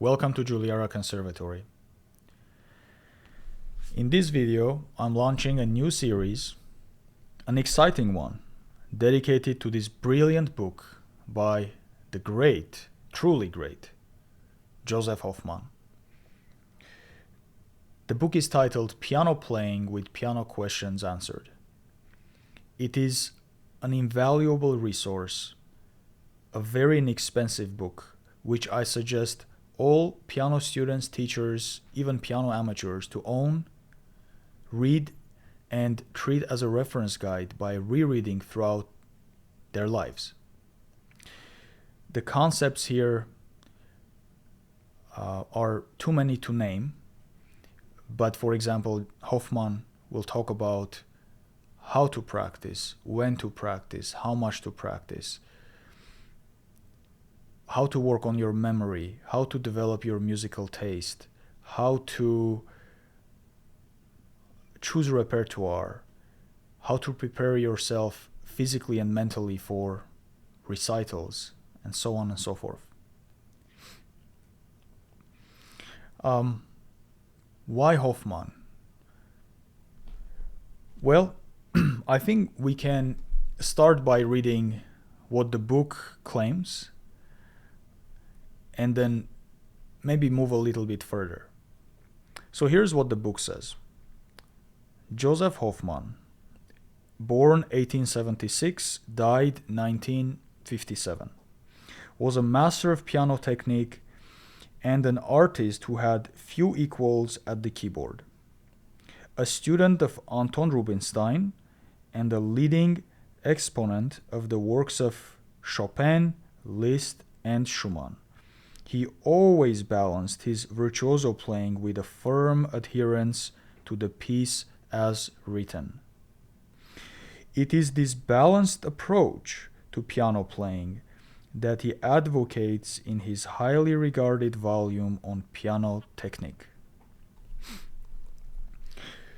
Welcome to Juliara Conservatory. In this video, I'm launching a new series, an exciting one, dedicated to this brilliant book by the great, truly great, Josef Hofmann. The book is titled Piano Playing with Piano Questions Answered. It is an invaluable resource, a very inexpensive book, which I suggest all piano students, teachers, even piano amateurs to own, read, and treat as a reference guide by rereading throughout their lives. The concepts here are too many to name, but for example, Hofmann will talk about how to practice, when to practice, how much to practice, how to work on your memory, how to develop your musical taste, how to choose repertoire, how to prepare yourself physically and mentally for recitals, and so on and so forth. Why Hofmann? Well, I think we can start by reading what the book claims and then maybe move a little bit further. So here's what the book says. Josef Hofmann, born 1876, died 1957, was a master of piano technique and an artist who had few equals at the keyboard. A student of Anton Rubinstein and a leading exponent of the works of Chopin, Liszt and Schumann. He always balanced his virtuoso playing with a firm adherence to the piece as written. It is this balanced approach to piano playing that he advocates in his highly regarded volume on piano technique.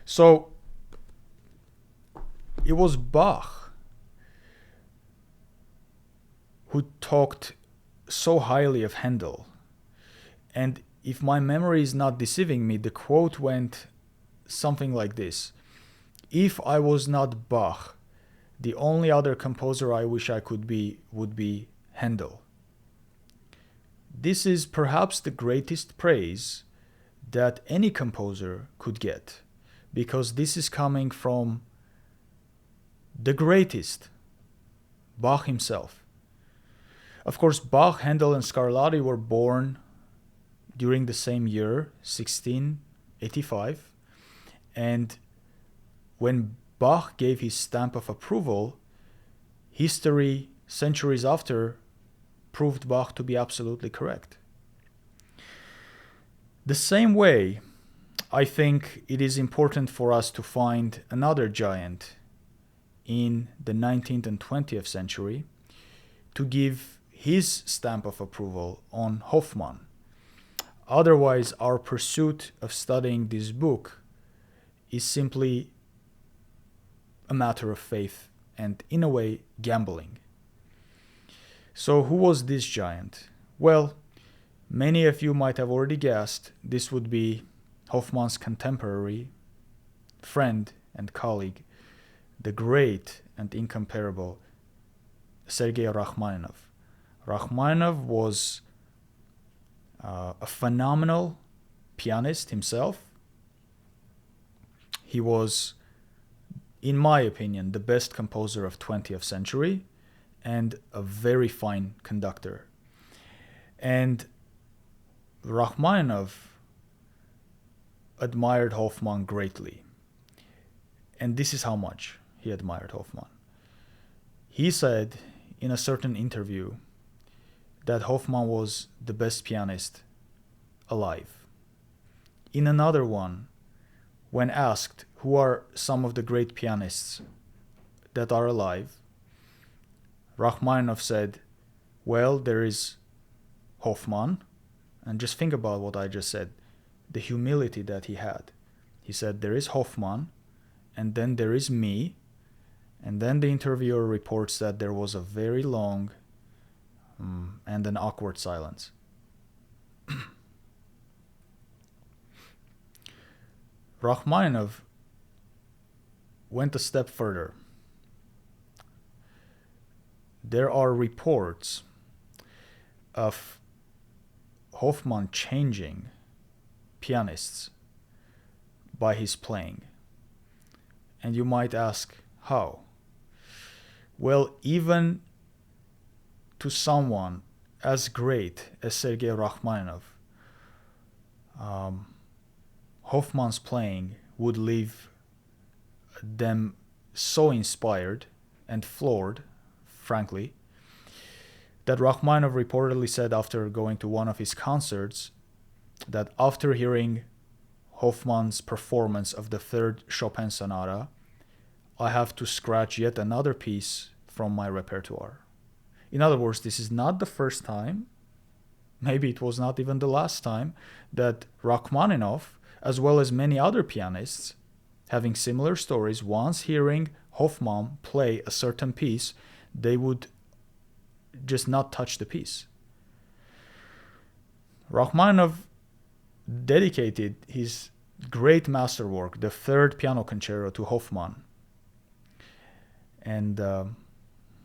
So, it was Bach who talked so highly of Handel. And if my memory is not deceiving me, the quote went something like this: "If I was not Bach, the only other composer I wish I could be would be Handel." This is perhaps the greatest praise that any composer could get, because this is coming from the greatest, Bach himself. Of course, Bach, Handel, and Scarlatti were born during the same year, 1685, and when Bach gave his stamp of approval, history, centuries after, proved Bach to be absolutely correct. The same way, I think it is important for us to find another giant in the 19th and 20th century to give his stamp of approval on Hofmann. Otherwise, our pursuit of studying this book is simply a matter of faith and, in a way, gambling. So who was this giant? Well, many of you might have already guessed this would be Hofmann's contemporary, friend and colleague, the great and incomparable Sergei Rachmaninoff. Rachmaninoff was a phenomenal pianist himself. He was, in my opinion, the best composer of 20th century and a very fine conductor. And Rachmaninoff admired Hofmann greatly. And this is how much he admired Hofmann. He said in a certain interview that Hofmann was the best pianist alive. In another one, when asked who are some of the great pianists that are alive, Rachmaninoff said, well, there is Hofmann, and just think about what I just said, the humility that he had. He said, there is Hofmann, and then there is me, and then the interviewer reports that there was a very long and an awkward silence. Rachmaninoff went a step further. There are reports of Hofmann changing pianists by his playing. And you might ask, how? Well, even to someone as great as Sergei Rachmaninoff, Hofmann's playing would leave them so inspired and floored, frankly, that Rachmaninoff reportedly said after going to one of his concerts that after hearing Hofmann's performance of the third Chopin sonata, I have to scratch yet another piece from my repertoire. In other words, this is not the first time, maybe it was not even the last time, that Rachmaninoff, as well as many other pianists, having similar stories, once hearing Hofmann play a certain piece, they would just not touch the piece. Rachmaninoff dedicated his great masterwork, the third piano concerto, to Hofmann. And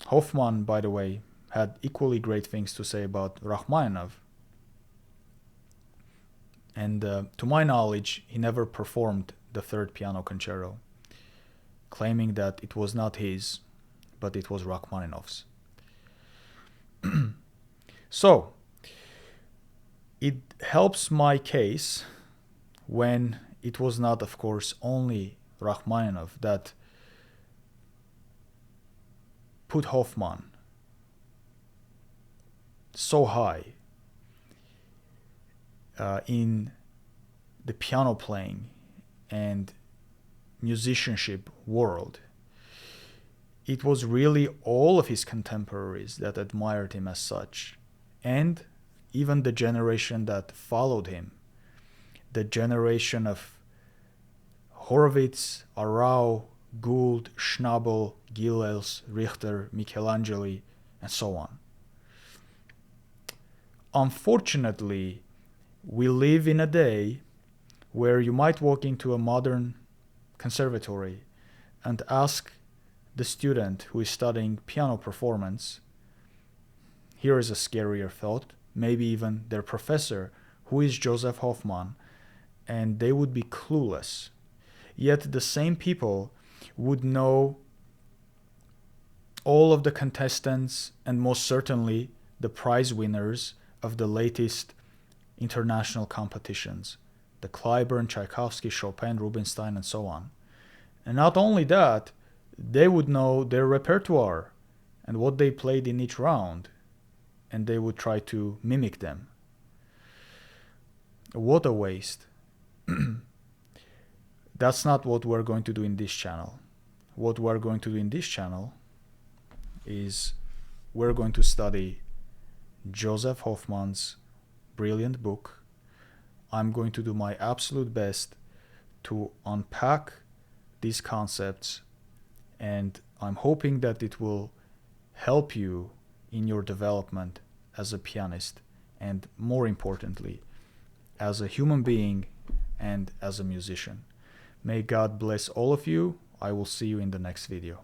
Hofmann, by the way, had equally great things to say about Rachmaninoff. And to my knowledge, he never performed the third piano concerto, claiming that it was not his, but it was Rachmaninoff's. So, it helps my case when it was not, of course, only Rachmaninoff that put Hofmann so high in the piano playing and musicianship world. It was really all of his contemporaries that admired him as such, and even the generation that followed him, the generation of Horowitz, Arau, Gould, Schnabel, Gilels, Richter, Michelangeli, and so on. Unfortunately, we live in a day where you might walk into a modern conservatory and ask the student who is studying piano performance, here is a scarier thought, maybe even their professor, who is Josef Hofmann, and they would be clueless. Yet the same people would know all of the contestants and most certainly the prize winners of the latest international competitions, the Clyburn, Tchaikovsky, Chopin, Rubinstein, and so on. And not only that, they would know their repertoire and what they played in each round, and they would try to mimic them. What a waste. That's not what we're going to do in this channel. What we're going to do in this channel is we're going to study Josef Hofmann's brilliant book. I'm going to do my absolute best to unpack these concepts, and I'm hoping that it will help you in your development as a pianist, and more importantly, as a human being and as a musician. May God bless all of you. I will see you in the next video.